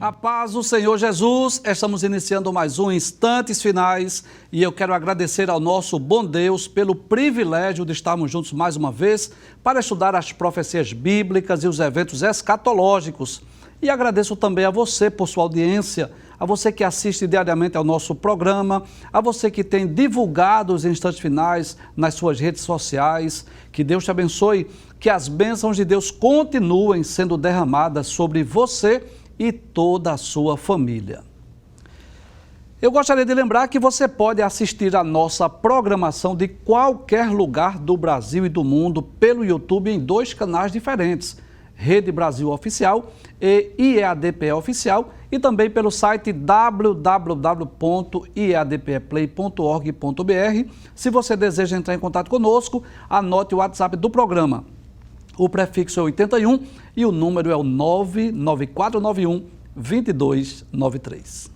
A paz do Senhor Jesus, estamos iniciando mais um Instantes Finais e eu quero agradecer ao nosso bom Deus pelo privilégio de estarmos juntos mais uma vez para estudar as profecias bíblicas e os eventos escatológicos. E agradeço também a você por sua audiência, a você que assiste diariamente ao nosso programa, a você que tem divulgado os Instantes Finais nas suas redes sociais. Que Deus te abençoe, que as bênçãos de Deus continuem sendo derramadas sobre você e toda a sua família. Eu gostaria de lembrar que você pode assistir a nossa programação de qualquer lugar do Brasil e do mundo pelo YouTube em dois canais diferentes, Rede Brasil Oficial e IEADPE Oficial, e também pelo site www.iadpeplay.org.br. Se você deseja entrar em contato conosco, anote o WhatsApp do programa. O prefixo é 81 e o número é o 99491-2293.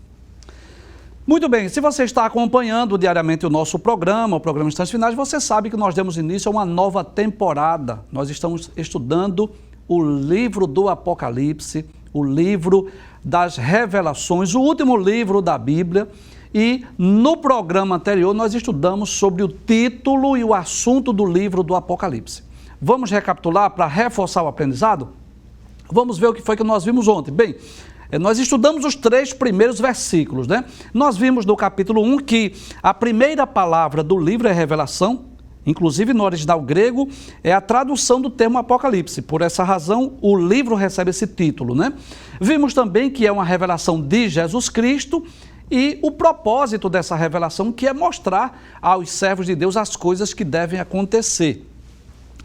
Muito bem, se você está acompanhando diariamente o nosso programa, o programa Instantes Finais, você sabe que nós demos início a uma nova temporada. Nós estamos estudando o livro do Apocalipse, o livro das Revelações, o último livro da Bíblia. E no programa anterior nós estudamos sobre o título e o assunto do livro do Apocalipse. Vamos recapitular para reforçar o aprendizado? Vamos ver o que foi que nós vimos ontem. Bem, nós estudamos os 3 primeiros versículos, né? Nós vimos no capítulo 1 que a primeira palavra do livro é revelação, inclusive no original grego, é a tradução do termo Apocalipse. Por essa razão, o livro recebe esse título, né? Vimos também que é uma revelação de Jesus Cristo e o propósito dessa revelação, que é mostrar aos servos de Deus as coisas que devem acontecer.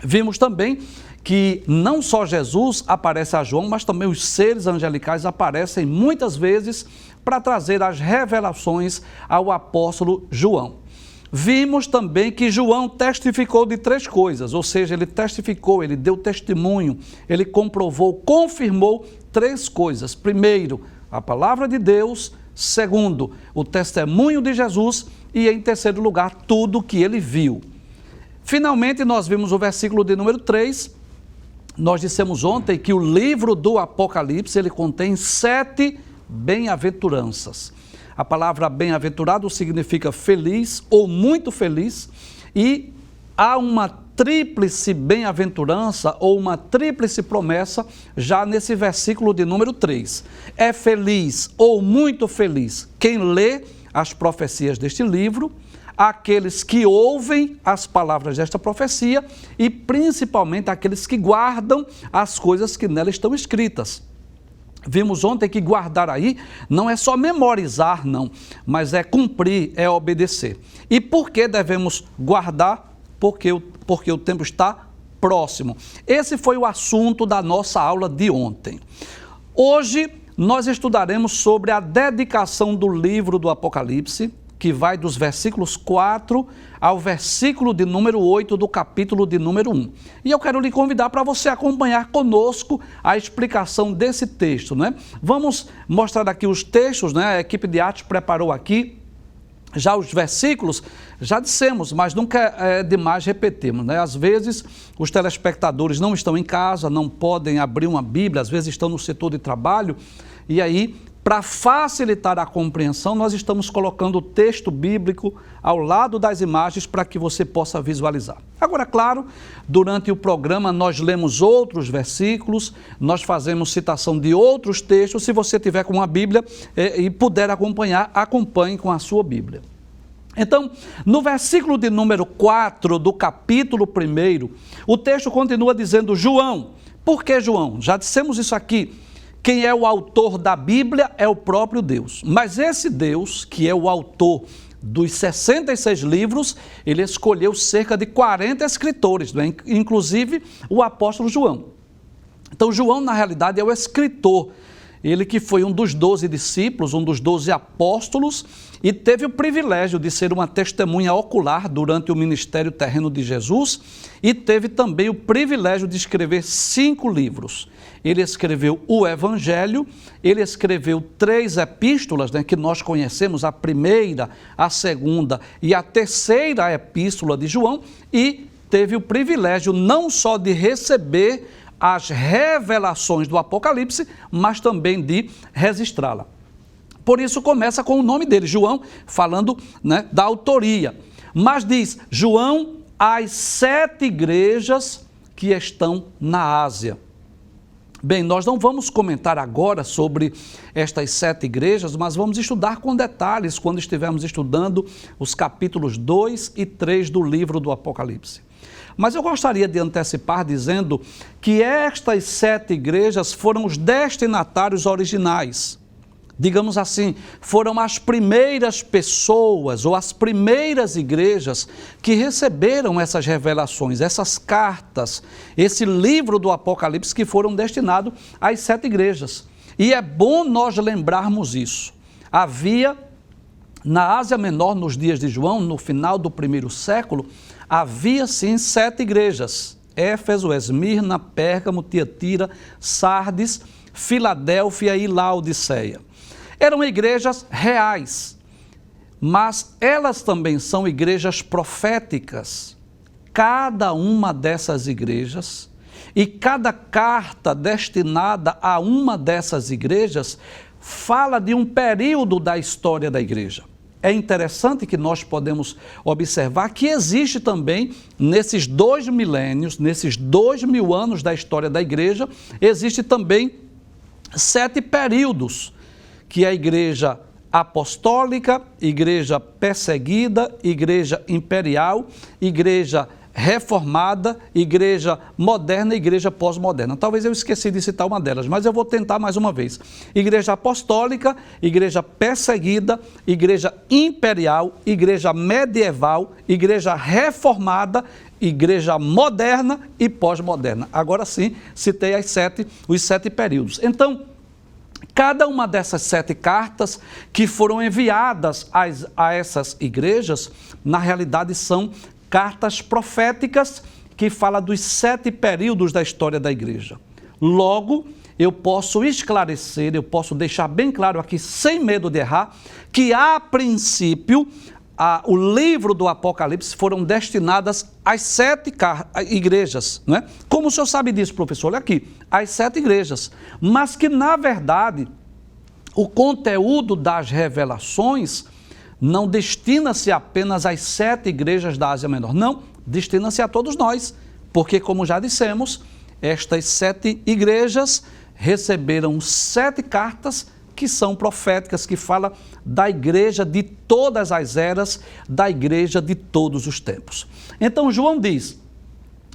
Vimos também que não só Jesus aparece a João, mas também os seres angelicais aparecem muitas vezes para trazer as revelações ao apóstolo João. Vimos também que João testificou de 3 coisas, ou seja, ele testificou, ele deu testemunho, ele comprovou, confirmou 3 coisas. Primeiro, a palavra de Deus. Segundo, o testemunho de Jesus. E em terceiro lugar, tudo o que ele viu. Finalmente, nós vimos o versículo de número 3. Nós dissemos ontem que o livro do Apocalipse, ele contém 7 bem-aventuranças. A palavra bem-aventurado significa feliz ou muito feliz, e há uma tríplice bem-aventurança ou uma tríplice promessa já nesse versículo de número 3. É feliz ou muito feliz quem lê as profecias deste livro, aqueles que ouvem as palavras desta profecia e principalmente aqueles que guardam as coisas que nela estão escritas. Vimos ontem que guardar aí não é só memorizar, não, mas é cumprir, é obedecer. E por que devemos guardar? Porque o tempo está próximo. Esse foi o assunto da nossa aula de ontem. Hoje nós estudaremos sobre a dedicação do livro do Apocalipse, que vai dos versículos 4 ao versículo de número 8 do capítulo de número 1. E eu quero lhe convidar para você acompanhar conosco a explicação desse texto, né? Vamos mostrar aqui os textos, né? A equipe de arte preparou aqui já os versículos, já dissemos, mas nunca é demais repetirmos, né? Às vezes os telespectadores não estão em casa, não podem abrir uma Bíblia, às vezes estão no setor de trabalho, e aí, para facilitar a compreensão, nós estamos colocando o texto bíblico ao lado das imagens para que você possa visualizar. Agora, claro, durante o programa nós lemos outros versículos, nós fazemos citação de outros textos. Se você tiver com uma Bíblia e puder acompanhar, acompanhe com a sua Bíblia. Então, no versículo de número 4 do capítulo 1, o texto continua dizendo: João. Por que João? Já dissemos isso aqui. Quem é o autor da Bíblia é o próprio Deus. Mas esse Deus, que é o autor dos 66 livros, ele escolheu cerca de 40 escritores, né? Inclusive o apóstolo João. Então, João, na realidade, é o escritor. Ele que foi um dos 12 discípulos, um dos 12 apóstolos, e teve o privilégio de ser uma testemunha ocular durante o ministério terreno de Jesus, e teve também o privilégio de escrever 5 livros. Ele escreveu o Evangelho, ele escreveu 3 epístolas, né, que nós conhecemos, a primeira, a segunda e a terceira epístola de João, e teve o privilégio não só de receber as revelações do Apocalipse, mas também de registrá-la. Por isso começa com o nome dele, João, falando, né, da autoria. Mas diz, João, às 7 igrejas que estão na Ásia. Bem, nós não vamos comentar agora sobre estas 7 igrejas, mas vamos estudar com detalhes quando estivermos estudando os capítulos 2 e 3 do livro do Apocalipse. Mas eu gostaria de antecipar dizendo que estas 7 igrejas foram os destinatários originais. Digamos assim, foram as primeiras pessoas ou as primeiras igrejas que receberam essas revelações, essas cartas, esse livro do Apocalipse que foram destinados às 7 igrejas. E é bom nós lembrarmos isso. Havia, na Ásia Menor, nos dias de João, no final do 1º século, havia sim 7 igrejas. Éfeso, Esmirna, Pérgamo, Tiatira, Sardes, Filadélfia e Laodiceia. Eram igrejas reais, mas elas também são igrejas proféticas. Cada uma dessas igrejas e cada carta destinada a uma dessas igrejas fala de um período da história da igreja. É interessante que nós podemos observar que existe também, nesses 2 milênios, nesses 2000 anos da história da igreja, existe também 7 períodos, que é a igreja apostólica, igreja perseguida, igreja imperial, igreja reformada, igreja moderna e igreja pós-moderna. Talvez eu esqueci de citar uma delas, mas eu vou tentar mais uma vez. Igreja apostólica, igreja perseguida, igreja imperial, igreja medieval, igreja reformada, igreja moderna e pós-moderna. Agora sim, citei os 7 períodos. Então, cada uma dessas 7 cartas que foram enviadas a essas igrejas, na realidade são cartas proféticas que falam dos 7 períodos da história da igreja. Logo, eu posso esclarecer, eu posso deixar bem claro aqui, sem medo de errar, que a princípio, o livro do Apocalipse foram destinadas às 7 igrejas, não é? Como o senhor sabe disso, professor? Olha aqui, às 7 igrejas, mas que na verdade o conteúdo das revelações não destina-se apenas às 7 igrejas da Ásia Menor, não, destina-se a todos nós, porque como já dissemos, estas 7 igrejas receberam 7 cartas que são proféticas, que falam da igreja de todas as eras, da igreja de todos os tempos. Então João diz,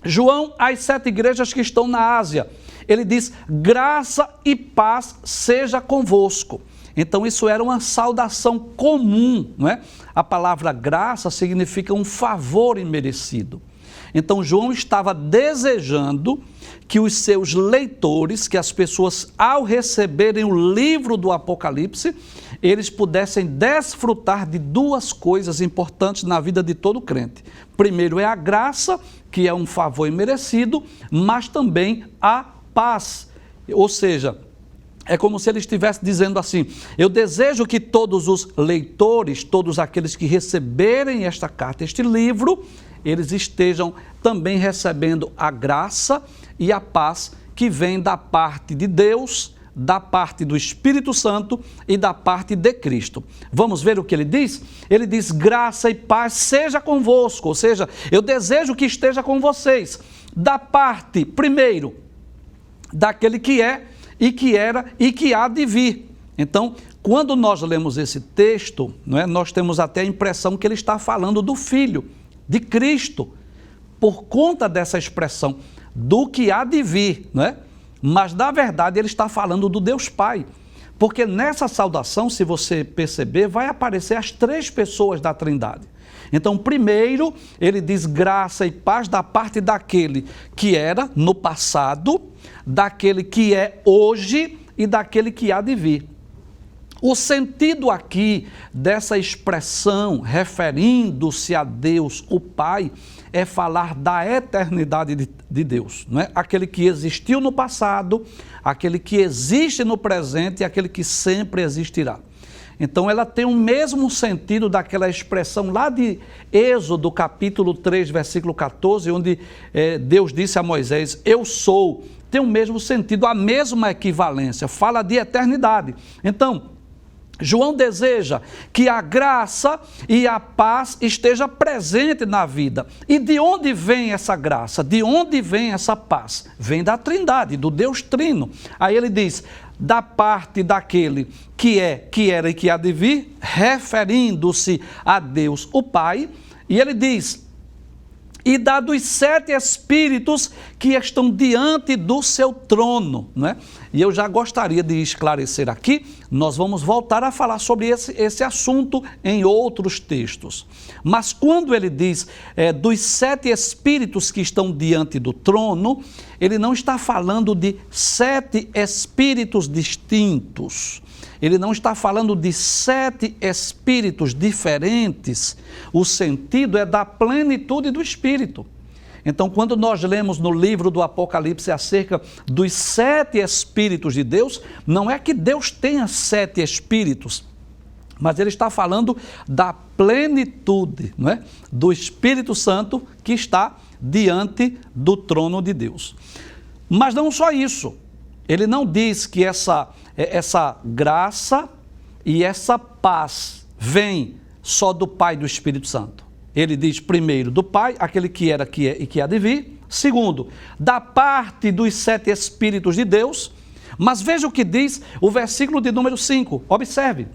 João, às 7 igrejas que estão na Ásia, ele diz, graça e paz seja convosco. Então isso era uma saudação comum, não é? A palavra graça significa um favor imerecido. Então João estava desejando que os seus leitores, que as pessoas ao receberem o livro do Apocalipse, eles pudessem desfrutar de 2 coisas importantes na vida de todo crente. Primeiro é a graça, que é um favor imerecido, mas também a paz. Ou seja, é como se ele estivesse dizendo assim, eu desejo que todos os leitores, todos aqueles que receberem esta carta, este livro, eles estejam também recebendo a graça e a paz que vem da parte de Deus, da parte do Espírito Santo e da parte de Cristo. Vamos ver o que ele diz? Ele diz, graça e paz seja convosco, ou seja, eu desejo que esteja com vocês, da parte, primeiro, daquele que é, e que era e que há de vir. Então, quando nós lemos esse texto, não é, nós temos até a impressão que ele está falando do Filho, de Cristo, por conta dessa expressão, do que há de vir, não é? Mas, na verdade, ele está falando do Deus Pai, porque nessa saudação, se você perceber, vai aparecer as 3 pessoas da Trindade. Então, primeiro, ele diz graça e paz da parte daquele que era no passado, daquele que é hoje e daquele que há de vir. O sentido aqui dessa expressão, referindo-se a Deus, o Pai, é falar da eternidade de Deus, não é? Aquele que existiu no passado, aquele que existe no presente e aquele que sempre existirá. Então ela tem o mesmo sentido daquela expressão lá de Êxodo, capítulo 3, versículo 14, onde Deus disse a Moisés, eu sou, tem o mesmo sentido, a mesma equivalência, fala de eternidade. Então, João deseja que a graça e a paz esteja presente na vida. E de onde vem essa graça? De onde vem essa paz? Vem da Trindade, do Deus Trino. Aí ele diz, da parte daquele que é, que era e que há de vir, referindo-se a Deus o Pai. E ele diz, e dá dos 7 Espíritos que estão diante do seu trono, não é? E eu já gostaria de esclarecer aqui, nós vamos voltar a falar sobre esse assunto em outros textos. Mas quando ele diz dos 7 Espíritos que estão diante do trono, ele não está falando de 7 Espíritos distintos. Ele não está falando de 7 espíritos diferentes, o sentido é da plenitude do Espírito. Então, quando nós lemos no livro do Apocalipse acerca dos 7 Espíritos de Deus, não é que Deus tenha 7 Espíritos, mas ele está falando da plenitude, não é? Do Espírito Santo que está diante do trono de Deus. Mas não só isso, ele não diz que essa graça e essa paz vem só do Pai e do Espírito Santo. Ele diz primeiro do Pai, aquele que era, que é e que há de vir. Segundo, da parte dos 7 Espíritos de Deus. Mas veja o que diz o versículo de número 5. Observe.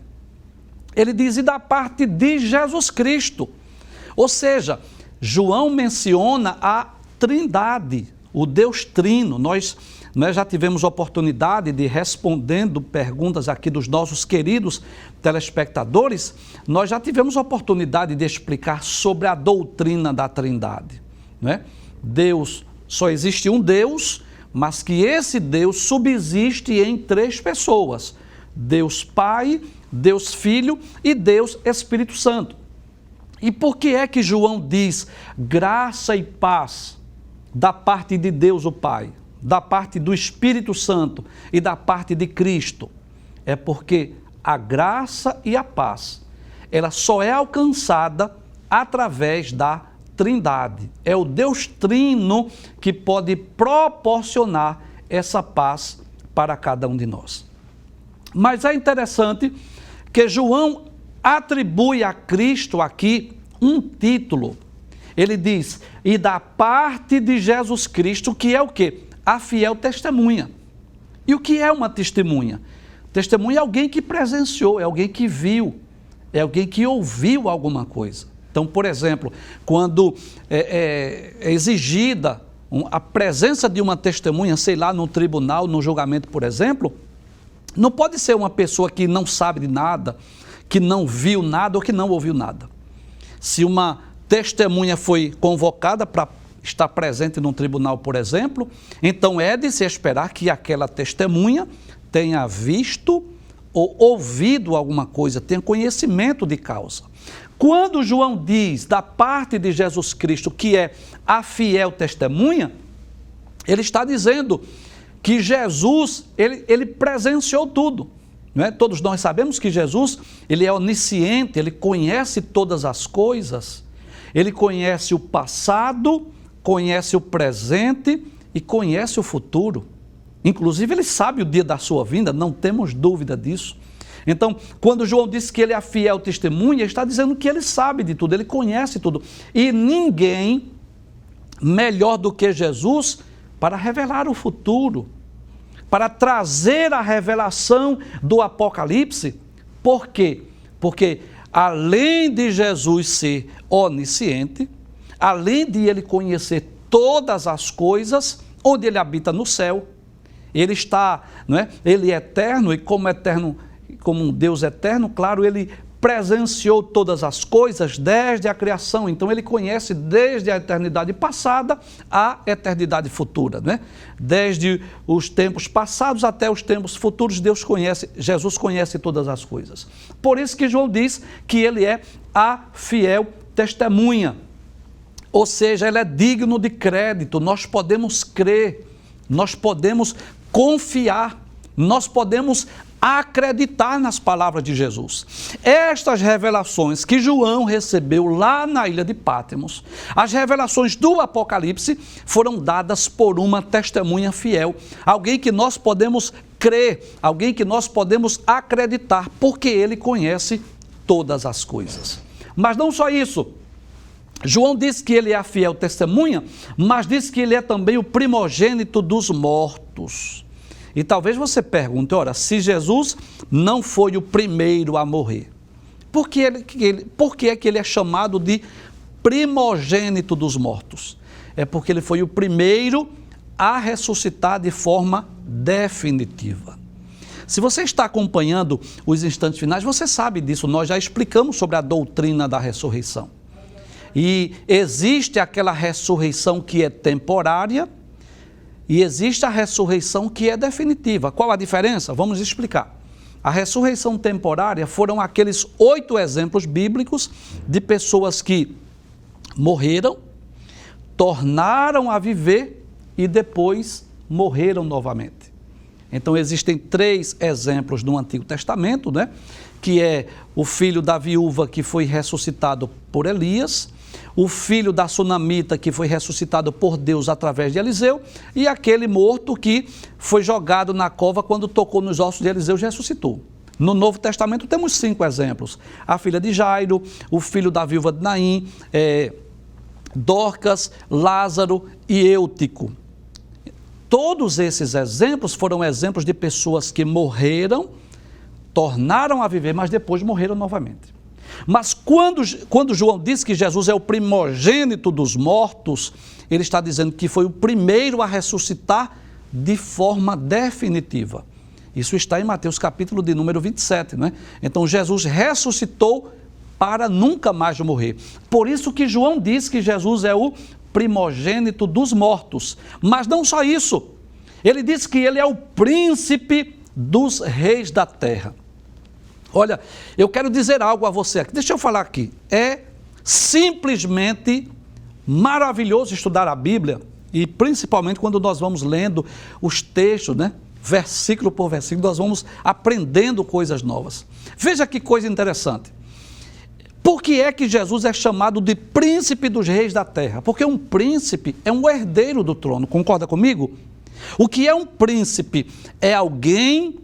Ele diz, e da parte de Jesus Cristo. Ou seja, João menciona a Trindade, o Deus Trino. Nós já tivemos oportunidade de, respondendo perguntas aqui dos nossos queridos telespectadores, nós já tivemos oportunidade de explicar sobre a doutrina da Trindade, não é? Deus, só existe um Deus, mas que esse Deus subsiste em 3 pessoas, Deus Pai, Deus Filho e Deus Espírito Santo. E por que é que João diz graça e paz da parte de Deus o Pai, da parte do Espírito Santo e da parte de Cristo? É porque a graça e a paz, ela só é alcançada através da Trindade. É o Deus Trino que pode proporcionar essa paz para cada um de nós. Mas é interessante que João atribui a Cristo aqui um título. Ele diz, e da parte de Jesus Cristo, que é o quê? A fiel testemunha. E o que é uma testemunha? Testemunha é alguém que presenciou, é alguém que viu, é alguém que ouviu alguma coisa. Então, por exemplo, quando é exigida a presença de uma testemunha, sei lá, no tribunal, no julgamento, por exemplo, não pode ser uma pessoa que não sabe de nada, que não viu nada ou que não ouviu nada. Se uma testemunha foi convocada para estar presente num tribunal, por exemplo, então é de se esperar que aquela testemunha tenha visto ou ouvido alguma coisa, tenha conhecimento de causa. Quando João diz da parte de Jesus Cristo que é a fiel testemunha, ele está dizendo que Jesus, ele presenciou tudo. Não é? Todos nós sabemos que Jesus, ele é onisciente, ele conhece todas as coisas, ele conhece o passado, conhece o presente e conhece o futuro. Inclusive, ele sabe o dia da sua vinda, não temos dúvida disso. Então, quando João diz que ele é a fiel testemunha, ele está dizendo que ele sabe de tudo, ele conhece tudo. E ninguém melhor do que Jesus para revelar o futuro, para trazer a revelação do Apocalipse. Por quê? Porque além de Jesus ser onisciente, além de ele conhecer todas as coisas, onde ele habita no céu, ele está, não é? Ele é eterno e como um Deus eterno, claro, ele presenciou todas as coisas desde a criação, então ele conhece desde a eternidade passada à eternidade futura, né? Desde os tempos passados até os tempos futuros, Jesus conhece todas as coisas. Por isso que João diz que ele é a fiel testemunha, ou seja, ele é digno de crédito, nós podemos crer, nós podemos confiar, nós podemos acreditar nas palavras de Jesus. Estas revelações que João recebeu lá na ilha de Patmos, as revelações do Apocalipse, foram dadas por uma testemunha fiel, alguém que nós podemos crer, alguém que nós podemos acreditar, porque ele conhece todas as coisas. Mas não só isso. João diz que ele é a fiel testemunha, mas diz que ele é também o primogênito dos mortos. E talvez você pergunte, ora, se Jesus não foi o primeiro a morrer, por que é que ele é chamado de primogênito dos mortos? É porque ele foi o primeiro a ressuscitar de forma definitiva. Se você está acompanhando os instantes finais, você sabe disso, nós já explicamos sobre a doutrina da ressurreição. E existe aquela ressurreição que é temporária e existe a ressurreição que é definitiva. Qual a diferença? Vamos explicar. A ressurreição temporária foram aqueles 8 exemplos bíblicos de pessoas que morreram, tornaram a viver e depois morreram novamente. Então existem 3 exemplos no Antigo Testamento, né? Que é o filho da viúva que foi ressuscitado por Elias, o filho da sunamita que foi ressuscitado por Deus através de Eliseu e aquele morto que foi jogado na cova quando tocou nos ossos de Eliseu e ressuscitou. No Novo Testamento temos 5 exemplos. A filha de Jairo, o filho da viúva de Naim, Dorcas, Lázaro e Eutico. Todos esses exemplos foram exemplos de pessoas que morreram, tornaram a viver, mas depois morreram novamente. Mas quando João diz que Jesus é o primogênito dos mortos, ele está dizendo que foi o primeiro a ressuscitar de forma definitiva. Isso está em Mateus capítulo de número 27, não é? Então Jesus ressuscitou para nunca mais morrer. Por isso que João diz que Jesus é o primogênito dos mortos. Mas não só isso, ele diz que ele é o príncipe dos reis da terra. Olha, eu quero dizer algo a você aqui, deixa eu falar aqui, é simplesmente maravilhoso estudar a Bíblia, e principalmente quando nós vamos lendo os textos, né? Versículo por versículo, nós vamos aprendendo coisas novas. Veja que coisa interessante. Por que é que Jesus é chamado de príncipe dos reis da terra? Porque um príncipe é um herdeiro do trono, concorda comigo? O que é um príncipe? É alguém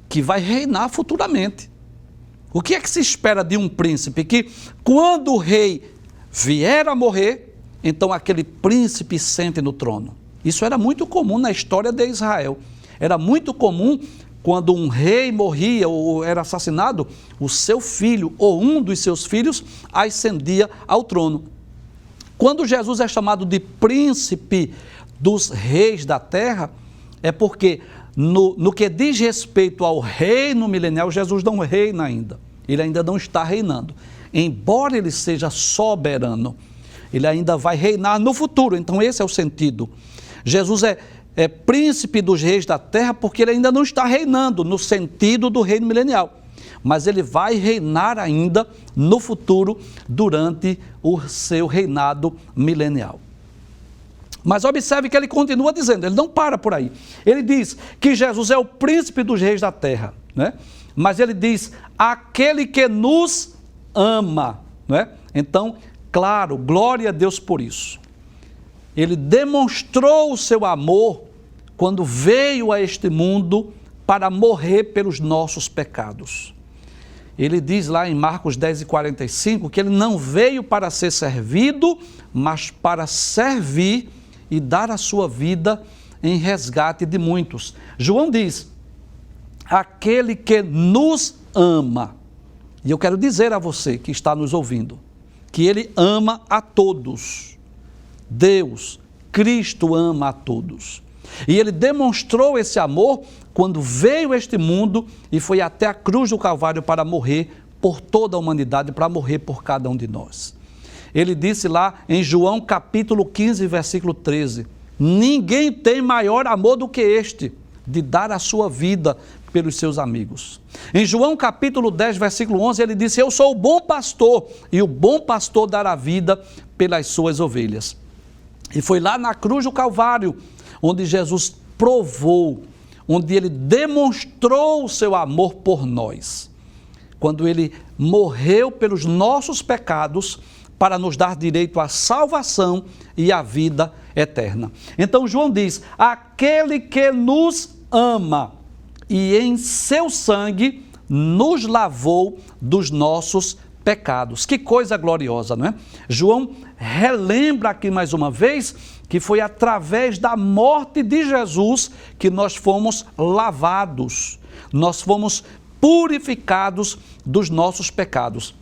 que vai reinar futuramente. O que é que se espera de um príncipe? Que quando o rei vier a morrer, então aquele príncipe sente no trono. Isso era muito comum na história de Israel. Era muito comum quando um rei morria ou era assassinado, o seu filho ou um dos seus filhos ascendia ao trono. Quando Jesus é chamado de príncipe dos reis da terra, é porque no que diz respeito ao reino milenial, Jesus não reina ainda. Ele ainda não está reinando. Embora ele seja soberano, ele ainda vai reinar no futuro. Então esse é o sentido. Jesus é príncipe dos reis da terra porque ele ainda não está reinando no sentido do reino milenial. Mas ele vai reinar ainda no futuro durante o seu reinado milenial. Mas observe que ele continua dizendo, ele não para por aí. Ele diz que Jesus é o príncipe dos reis da terra, né? Mas ele diz, aquele que nos ama, né? Então, claro, glória a Deus por isso. Ele demonstrou o seu amor quando veio a este mundo para morrer pelos nossos pecados. Ele diz lá em Marcos 10:45 que ele não veio para ser servido, mas para servir e dar a sua vida em resgate de muitos. João diz, aquele que nos ama. E eu quero dizer a você que está nos ouvindo, que ele ama a todos. Deus, Cristo ama a todos. E ele demonstrou esse amor quando veio a este mundo e foi até a cruz do Calvário para morrer por toda a humanidade, para morrer por cada um de nós. Ele disse lá em João capítulo 15, versículo 13, ninguém tem maior amor do que este, de dar a sua vida pelos seus amigos. Em João capítulo 10, versículo 11, ele disse, eu sou o bom pastor, e o bom pastor dará vida pelas suas ovelhas. E foi lá na cruz do Calvário, onde Jesus provou onde ele demonstrou o seu amor por nós, quando ele morreu pelos nossos pecados para nos dar direito à salvação e à vida eterna. Então João diz: aquele que nos ama e em seu sangue nos lavou dos nossos pecados. Que coisa gloriosa, não é? João relembra aqui mais uma vez que foi através da morte de Jesus que nós fomos lavados, nós fomos purificados dos nossos pecados.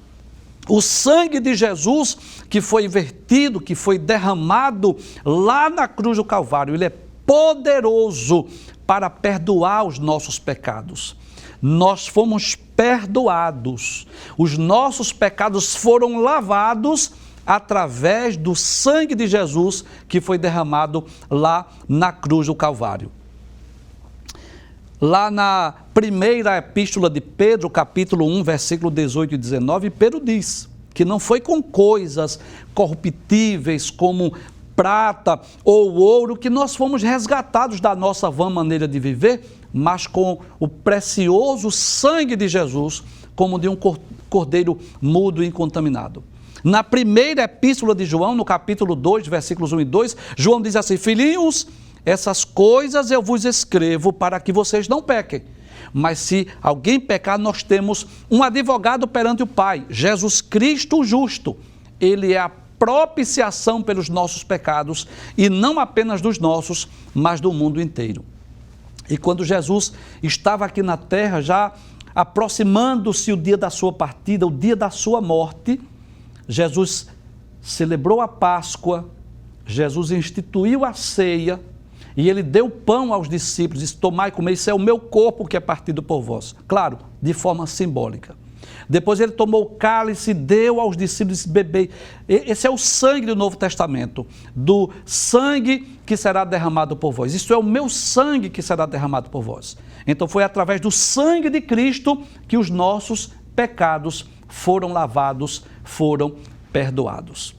O sangue de Jesus que foi vertido, que foi derramado lá na cruz do Calvário, ele é poderoso para perdoar os nossos pecados. Nós fomos perdoados, os nossos pecados foram lavados através do sangue de Jesus que foi derramado lá na cruz do Calvário. Lá na primeira epístola de Pedro, capítulo 1, versículo 18 e 19, Pedro diz que não foi com coisas corruptíveis como prata ou ouro que nós fomos resgatados da nossa vã maneira de viver, mas com o precioso sangue de Jesus, como de um cordeiro mudo e incontaminado. Na primeira epístola de João, no capítulo 2, versículos 1 e 2, João diz assim: filhinhos, essas coisas eu vos escrevo para que vocês não pequem. Mas se alguém pecar, nós temos um advogado perante o Pai, Jesus Cristo o justo. Ele é a propiciação pelos nossos pecados, e não apenas dos nossos, mas do mundo inteiro. E quando Jesus estava aqui na terra, já aproximando-se o dia da sua partida, o dia da sua morte, Jesus celebrou a Páscoa, Jesus instituiu a ceia, e ele deu pão aos discípulos, disse: tomai e comei, isso é o meu corpo que é partido por vós. Claro, de forma simbólica. Depois ele tomou o cálice, deu aos discípulos e disse: bebei. Esse é o sangue do Novo Testamento, do sangue que será derramado por vós. Isso é o meu sangue que será derramado por vós. Então foi através do sangue de Cristo que os nossos pecados foram lavados, foram perdoados.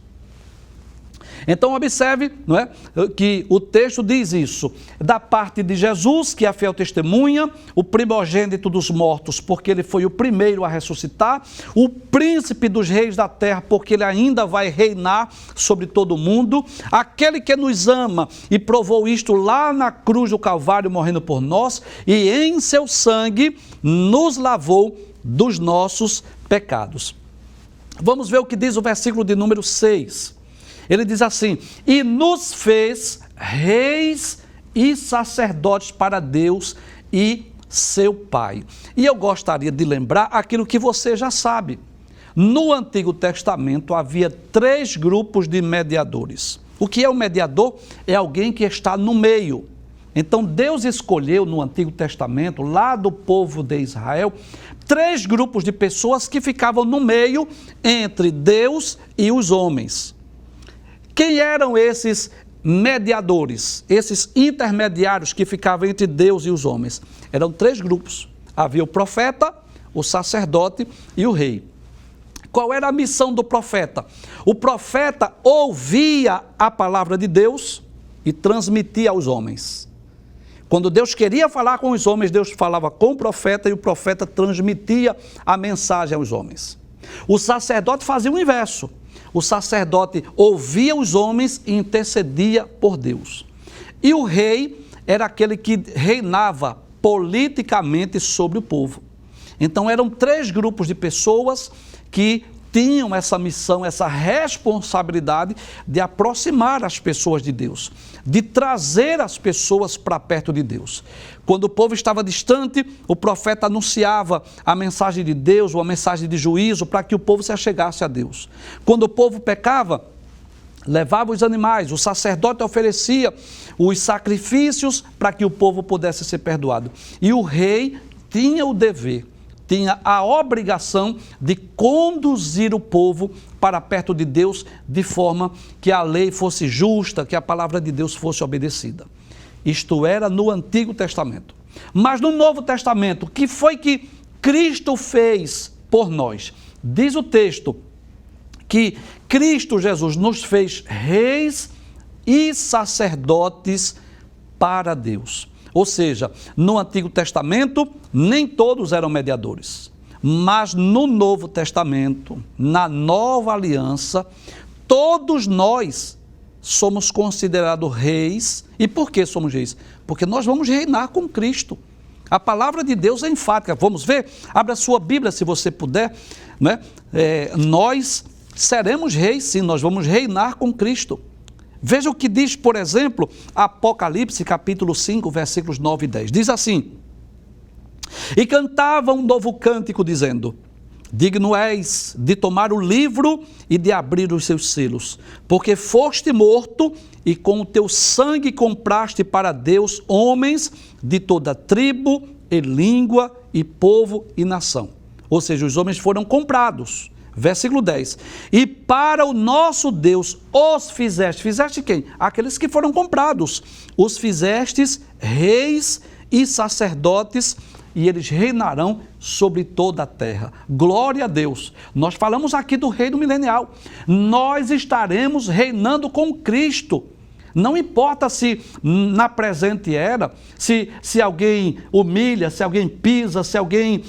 Então observe, não é, que o texto diz isso, da parte de Jesus, que é a fiel testemunha, o primogênito dos mortos, porque ele foi o primeiro a ressuscitar, o príncipe dos reis da terra, porque ele ainda vai reinar sobre todo o mundo, aquele que nos ama e provou isto lá na cruz do Calvário, morrendo por nós, e em seu sangue nos lavou dos nossos pecados. Vamos ver o que diz o versículo de número 6. Ele diz assim: e nos fez reis e sacerdotes para Deus e seu Pai. E eu gostaria de lembrar aquilo que você já sabe. No Antigo Testamento havia 3 grupos de mediadores. O que é um mediador? É alguém que está no meio. Então Deus escolheu no Antigo Testamento, lá do povo de Israel, 3 grupos de pessoas que ficavam no meio entre Deus e os homens. Quem eram esses mediadores, esses intermediários que ficavam entre Deus e os homens? Eram 3 grupos. Havia o profeta, o sacerdote e o rei. Qual era a missão do profeta? O profeta ouvia a palavra de Deus e transmitia aos homens. Quando Deus queria falar com os homens, Deus falava com o profeta e o profeta transmitia a mensagem aos homens. O sacerdote fazia o inverso. O sacerdote ouvia os homens e intercedia por Deus. E o rei era aquele que reinava politicamente sobre o povo. Então eram 3 grupos de pessoas que tinham essa missão, essa responsabilidade de aproximar as pessoas de Deus, de trazer as pessoas para perto de Deus. Quando o povo estava distante, o profeta anunciava a mensagem de Deus, uma mensagem de juízo, para que o povo se achegasse a Deus. Quando o povo pecava, levava os animais, o sacerdote oferecia os sacrifícios para que o povo pudesse ser perdoado. E o rei tinha o dever, tinha a obrigação de conduzir o povo para perto de Deus, de forma que a lei fosse justa, que a palavra de Deus fosse obedecida. Isto era no Antigo Testamento. Mas no Novo Testamento, o que foi que Cristo fez por nós? Diz o texto que Cristo Jesus nos fez reis e sacerdotes para Deus. Ou seja, no Antigo Testamento, nem todos eram mediadores. Mas no Novo Testamento, na Nova Aliança, todos nós somos considerados reis. E por que somos reis? Porque nós vamos reinar com Cristo. A palavra de Deus é enfática. Vamos ver? Abra a sua Bíblia, se você puder. Né? Nós seremos reis, sim, nós vamos reinar com Cristo. Veja o que diz, por exemplo, Apocalipse, capítulo 5, versículos 9 e 10. Diz assim: e cantava um novo cântico, dizendo: digno és de tomar o livro e de abrir os seus selos, porque foste morto e com o teu sangue compraste para Deus homens de toda tribo e língua e povo e nação. Ou seja, os homens foram comprados. Versículo 10. E para o nosso Deus os fizeste. Fizeste quem? Aqueles que foram comprados. Os fizestes reis e sacerdotes, e eles reinarão sobre toda a terra. Glória a Deus. Nós falamos aqui do reino milenial. Nós estaremos reinando com Cristo. Não importa se na presente era, se alguém humilha, se alguém pisa, se alguém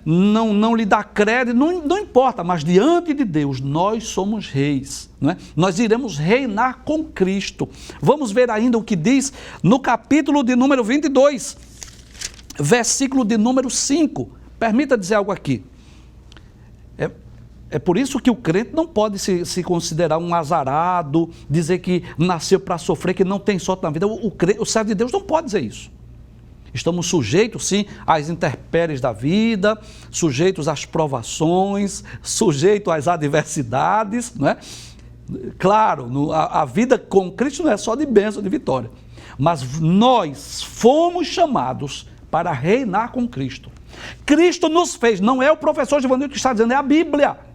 não lhe dá crédito, não importa, mas diante de Deus nós somos reis. Nós iremos reinar com Cristo. Vamos ver ainda o que diz no capítulo de número 22, versículo de número 5. Permita dizer algo aqui. É por isso que o crente não pode se considerar um azarado, dizer que nasceu para sofrer, que não tem sorte na vida. O servo de Deus não pode dizer isso. Estamos sujeitos, sim, às intempéries da vida, sujeitos às provações, sujeitos às adversidades, não é? Claro, a vida com Cristo não é só de bênção, de vitória. Mas nós fomos chamados para reinar com Cristo. Cristo nos fez, não é o professor Givanildo que está dizendo, é a Bíblia.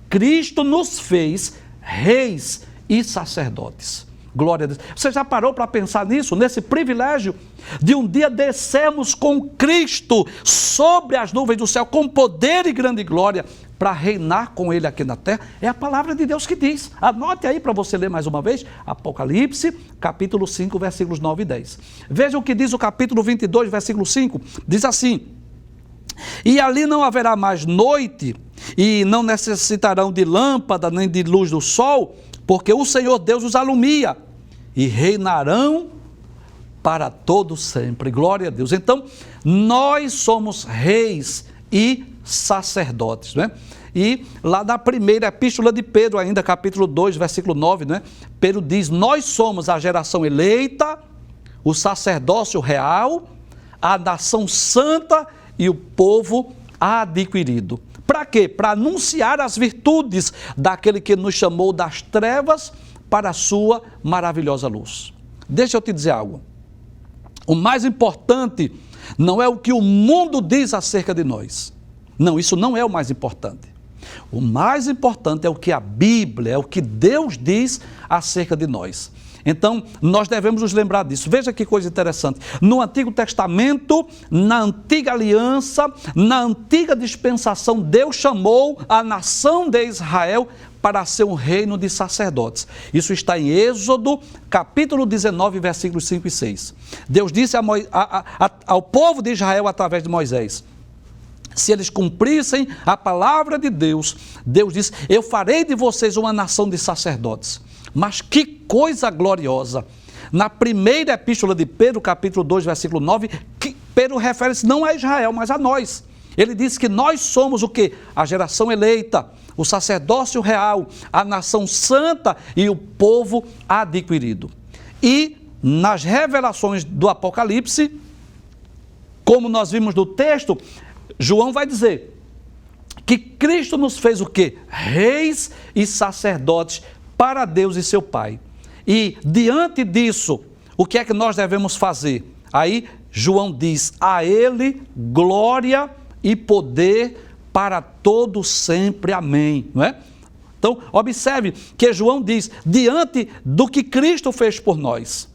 Cristo nos fez reis e sacerdotes. Glória a Deus. Você já parou para pensar nisso? Nesse privilégio de um dia descermos com Cristo sobre as nuvens do céu, com poder e grande glória, para reinar com Ele aqui na terra? É a palavra de Deus que diz. Anote aí para você ler mais uma vez, Apocalipse, capítulo 5, versículos 9 e 10. Veja o que diz o capítulo 22, versículo 5. Diz assim: e ali não haverá mais noite, e não necessitarão de lâmpada, nem de luz do sol, porque o Senhor Deus os alumia, e reinarão para todo sempre. Glória a Deus. Então, nós somos reis e sacerdotes, né? E lá na primeira epístola de Pedro, ainda capítulo 2, versículo 9, né? Pedro diz: nós somos a geração eleita, o sacerdócio real, a nação santa e o povo adquirido. Para quê? Para anunciar as virtudes daquele que nos chamou das trevas para a sua maravilhosa luz. Deixa eu te dizer algo. O mais importante não é o que o mundo diz acerca de nós. Não, isso não é o mais importante. O mais importante é o que a Bíblia, é o que Deus diz acerca de nós. Então, nós devemos nos lembrar disso. Veja que coisa interessante. No Antigo Testamento, na Antiga Aliança, na Antiga Dispensação, Deus chamou a nação de Israel para ser um reino de sacerdotes. Isso está em Êxodo, capítulo 19, versículos 5 e 6. Deus disse ao povo de Israel através de Moisés: se eles cumprissem a palavra de Deus, Deus disse: eu farei de vocês uma nação de sacerdotes. Mas que coisa gloriosa! Na primeira epístola de Pedro, capítulo 2, versículo 9, Pedro refere-se não a Israel, mas a nós. Ele diz que nós somos o quê? A geração eleita, o sacerdócio real, a nação santa e o povo adquirido. E nas revelações do Apocalipse, como nós vimos no texto, João vai dizer que Cristo nos fez o quê? Reis e sacerdotes para Deus e seu Pai. E diante disso, o que é que nós devemos fazer? Aí João diz: a Ele glória e poder para todo sempre. Amém. Não é? Então, observe que João diz, diante do que Cristo fez por nós,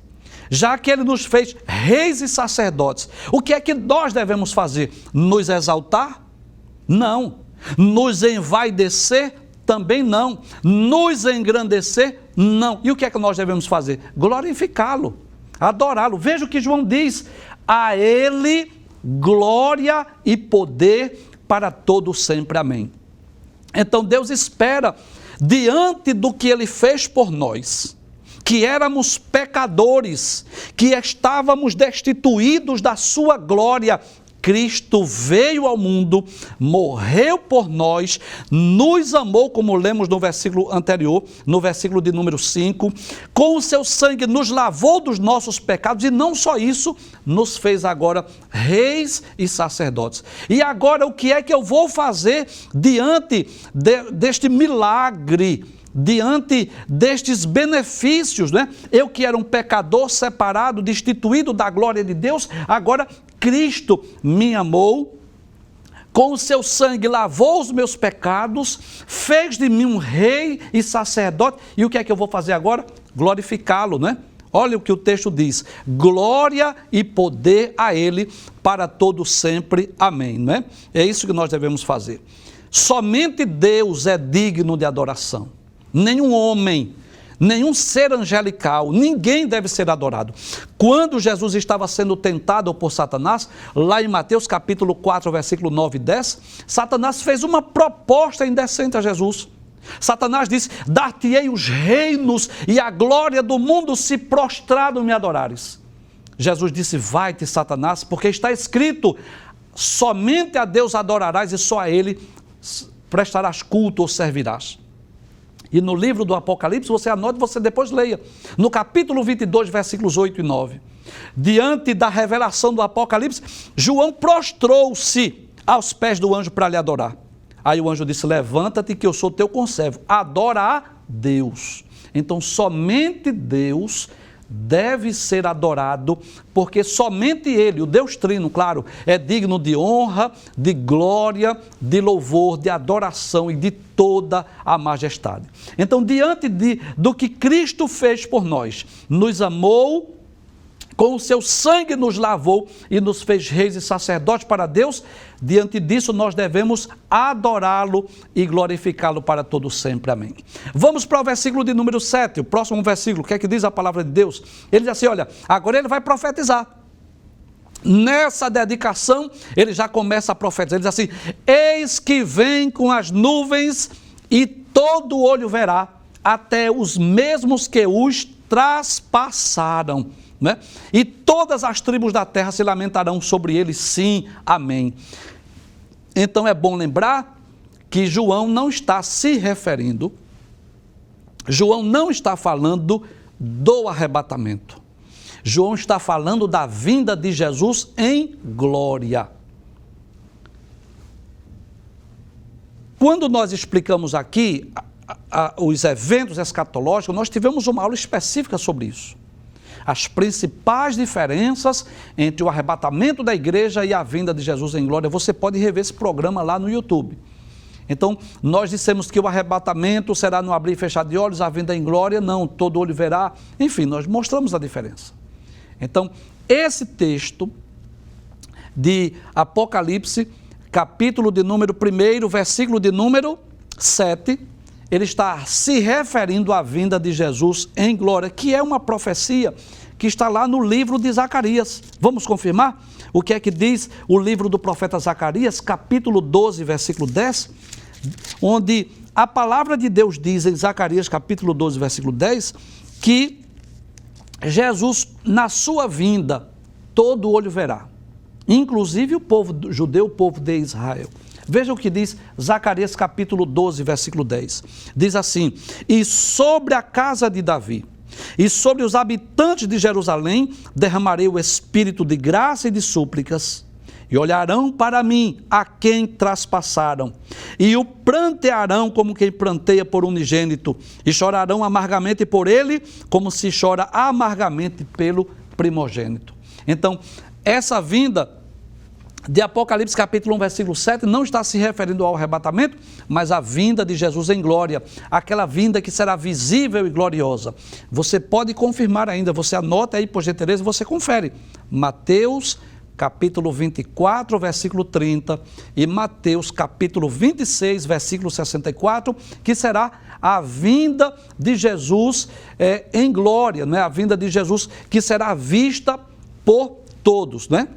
já que Ele nos fez reis e sacerdotes, o que é que nós devemos fazer? Nos exaltar? Não. Nos envaidecer? Também não. Nos engrandecer? Não. E o que é que nós devemos fazer? Glorificá-lo, adorá-lo. Veja o que João diz: A Ele glória e poder para todo sempre. Amém. Então Deus espera, diante do que Ele fez por nós, que éramos pecadores, que estávamos destituídos da sua glória, Cristo veio ao mundo, morreu por nós, nos amou, como lemos no versículo anterior, no versículo de número 5, com o seu sangue nos lavou dos nossos pecados, e não só isso, nos fez agora reis e sacerdotes. E agora o que é que eu vou fazer diante deste milagre, diante destes benefícios, né? Eu que era um pecador separado, destituído da glória de Deus, agora Cristo me amou, com o seu sangue lavou os meus pecados, fez de mim um rei e sacerdote, e o que é que eu vou fazer agora? Glorificá-lo, né? Olha o que o texto diz: glória e poder a Ele para todo sempre. Amém, não é? É isso que nós devemos fazer. Somente Deus é digno de adoração. Nenhum homem, nenhum ser angelical, ninguém deve ser adorado. Quando Jesus estava sendo tentado por Satanás, lá em Mateus capítulo 4, versículo 9 e 10, Satanás fez uma proposta indecente a Jesus. Satanás disse: dar-te-ei os reinos e a glória do mundo se prostrado me adorares. Jesus disse: vai-te, Satanás, porque está escrito: somente a Deus adorarás e só a Ele prestarás culto ou servirás. E no livro do Apocalipse, você anota e você depois leia. No capítulo 22, versículos 8 e 9. Diante da revelação do Apocalipse, João prostrou-se aos pés do anjo para lhe adorar. Aí o anjo disse: levanta-te que eu sou teu conservo. Adora a Deus. Então somente Deus deve ser adorado, porque somente Ele, o Deus Trino, claro, é digno de honra, de glória, de louvor, de adoração e de toda a majestade. Então, diante do que Cristo fez por nós, nos amou, com o seu sangue nos lavou e nos fez reis e sacerdotes para Deus, diante disso nós devemos adorá-lo e glorificá-lo para todo sempre. Amém. Vamos para o versículo de número 7, o próximo versículo, o que é que diz a palavra de Deus? Ele diz assim, olha, agora ele vai profetizar. Nessa dedicação, ele já começa a profetizar, ele diz assim: eis que vem com as nuvens e todo olho verá, até os mesmos que os traspassaram. Né? E todas as tribos da terra se lamentarão sobre ele, sim, amém. Então é bom lembrar que João não está se referindo, João não está falando do arrebatamento. João está falando da vinda de Jesus em glória. Quando nós explicamos aqui os eventos escatológicos, nós tivemos uma aula específica sobre isso. As principais diferenças entre o arrebatamento da igreja e a vinda de Jesus em glória. Você pode rever esse programa lá no YouTube. Então, nós dissemos que o arrebatamento será no abrir e fechar de olhos, a vinda em glória, não, todo olho verá. Enfim, nós mostramos a diferença. Então, esse texto de Apocalipse, capítulo de número 1, versículo de número 7, ele está se referindo à vinda de Jesus em glória, que é uma profecia que está lá no livro de Zacarias. Vamos confirmar o que é que diz o livro do profeta Zacarias, capítulo 12, versículo 10, onde a palavra de Deus diz em Zacarias, capítulo 12, versículo 10, que Jesus, na sua vinda, todo olho verá, inclusive o povo judeu, o povo de Israel. Veja o que diz Zacarias capítulo 12, versículo 10. Diz assim: e sobre a casa de Davi e sobre os habitantes de Jerusalém derramarei o espírito de graça e de súplicas, e olharão para mim a quem traspassaram, e o prantearão como quem pranteia por unigênito, e chorarão amargamente por ele, como se chora amargamente pelo primogênito. Então, essa vinda de Apocalipse capítulo 1, versículo 7, não está se referindo ao arrebatamento, mas à vinda de Jesus em glória, aquela vinda que será visível e gloriosa. Você pode confirmar ainda, você anota aí por gentileza, você confere. Mateus capítulo 24, versículo 30 e Mateus capítulo 26, versículo 64, que será a vinda de Jesus em glória, né? A vinda de Jesus que será vista por todos, né?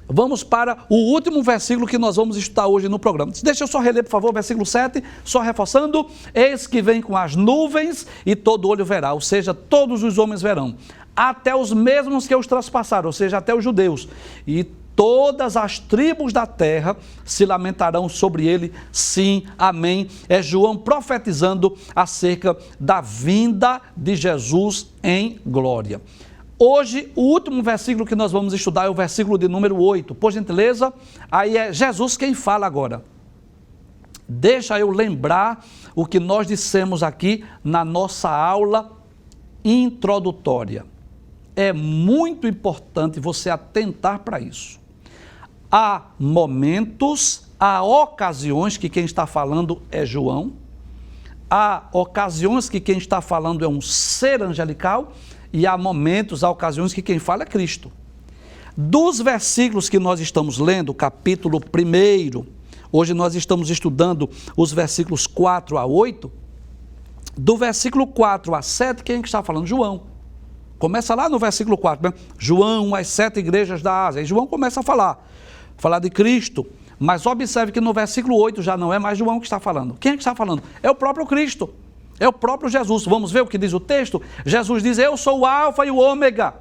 Vamos para o último versículo que nós vamos estudar hoje no programa. Deixa eu só reler, por favor, versículo 7, só reforçando. Eis que vem com as nuvens e todo olho verá, ou seja, todos os homens verão, até os mesmos que os traspassaram, ou seja, até os judeus. E todas as tribos da terra se lamentarão sobre ele. Sim, amém. É João profetizando acerca da vinda de Jesus em glória. Hoje, o último versículo que nós vamos estudar é o versículo de número 8. Por gentileza, aí é Jesus quem fala agora. Deixa eu lembrar o que nós dissemos aqui na nossa aula introdutória. É muito importante você atentar para isso. Há momentos, há ocasiões que quem está falando é João. Há ocasiões que quem está falando é um ser angelical. E há momentos, há ocasiões que quem fala é Cristo. Dos versículos que nós estamos lendo, capítulo 1, hoje nós estamos estudando os versículos 4 a 8, do versículo 4 a 7, quem está falando? João. Começa lá no versículo 4, né? João, as 7 igrejas da Ásia. E João começa a falar de Cristo. Mas observe que no versículo 8 já não é mais João que está falando. Quem é que está falando? É o próprio Cristo. É o próprio Jesus. Vamos ver o que diz o texto? Jesus diz, eu sou o alfa e o ômega,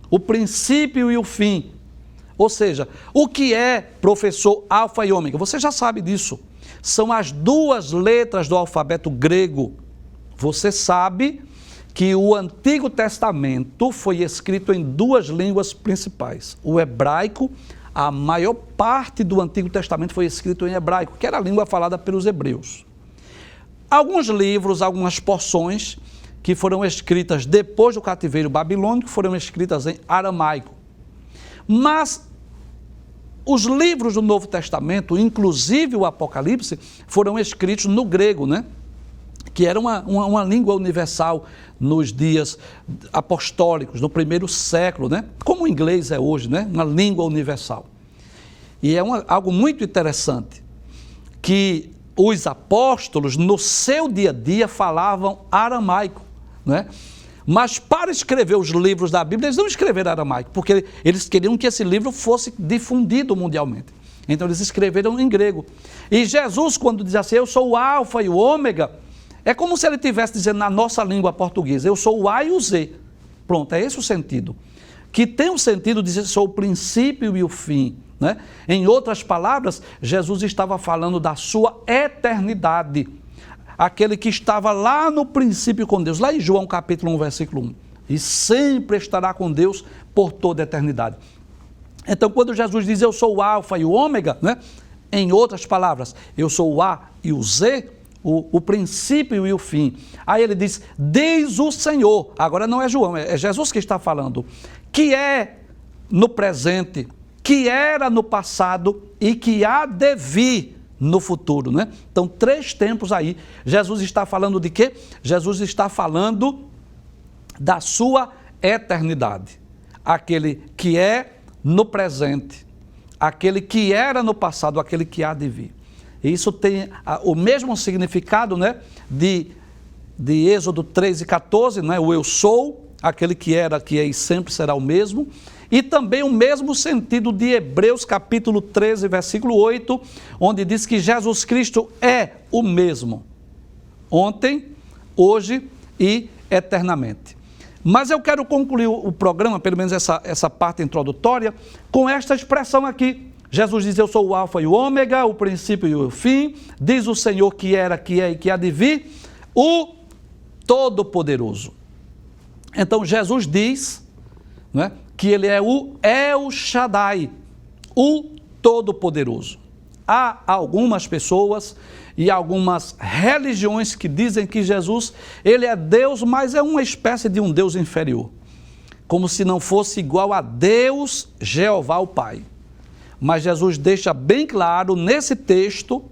o princípio e o fim. Ou seja, o que é, professor, alfa e ômega? Você já sabe disso. São as 2 letras do alfabeto grego. Você sabe que o Antigo Testamento foi escrito em 2 línguas principais. O hebraico, a maior parte do Antigo Testamento foi escrito em hebraico, que era a língua falada pelos hebreus. Alguns livros, algumas porções que foram escritas depois do cativeiro babilônico, foram escritas em aramaico. Mas os livros do Novo Testamento, inclusive o Apocalipse, foram escritos no grego, né? Que era uma língua universal nos dias apostólicos, no 1º século, né? Como o inglês é hoje, né? Uma língua universal. E é algo muito interessante, que os apóstolos, no seu dia a dia, falavam aramaico, né? Mas para escrever os livros da Bíblia, eles não escreveram aramaico, porque eles queriam que esse livro fosse difundido mundialmente. Então eles escreveram em grego. E Jesus, quando diz assim, eu sou o alfa e o ômega, é como se ele estivesse dizendo na nossa língua portuguesa, eu sou o A e o Z. Pronto, é esse o sentido. Que tem o sentido de dizer, sou o princípio e o fim, né? Em outras palavras, Jesus estava falando da sua eternidade. Aquele que estava lá no princípio com Deus, lá em João capítulo 1, versículo 1. E sempre estará com Deus por toda a eternidade. Então, quando Jesus diz, eu sou o alfa e o ômega, né? Em outras palavras, eu sou o A e o Z, o princípio e o fim. Aí ele diz, diz o Senhor, agora não é João, é Jesus que está falando, que é no presente, que era no passado e que há de vir no futuro, né? Então, 3 tempos aí. Jesus está falando de quê? Jesus está falando da sua eternidade. Aquele que é no presente, aquele que era no passado, aquele que há de vir. E isso tem o mesmo significado, né, de Êxodo 13 e 14, né, o eu sou, aquele que era, que é e sempre será o mesmo. E também o mesmo sentido de Hebreus capítulo 13, versículo 8, onde diz que Jesus Cristo é o mesmo, ontem, hoje e eternamente. Mas eu quero concluir o programa, pelo menos essa parte introdutória, com esta expressão aqui. Jesus diz, eu sou o alfa e o ômega, o princípio e o fim, diz o Senhor que era, que é e que há de vir, o Todo-Poderoso. Então Jesus diz, né, que ele é o El Shaddai, o Todo-Poderoso. Há algumas pessoas e algumas religiões que dizem que Jesus, ele é Deus, mas é uma espécie de um Deus inferior, como se não fosse igual a Deus, Jeová o Pai. Mas Jesus deixa bem claro nesse texto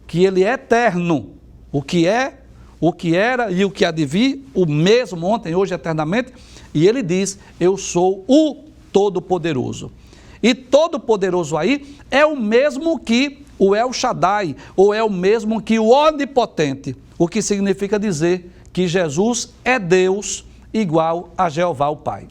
que ele é eterno, o que é, o que era e o que há de vir, o mesmo ontem, hoje, eternamente, e ele diz, eu sou o Todo-Poderoso. E Todo-Poderoso aí é o mesmo que o El Shaddai, ou é o mesmo que o Onipotente, o que significa dizer que Jesus é Deus igual a Jeová o Pai.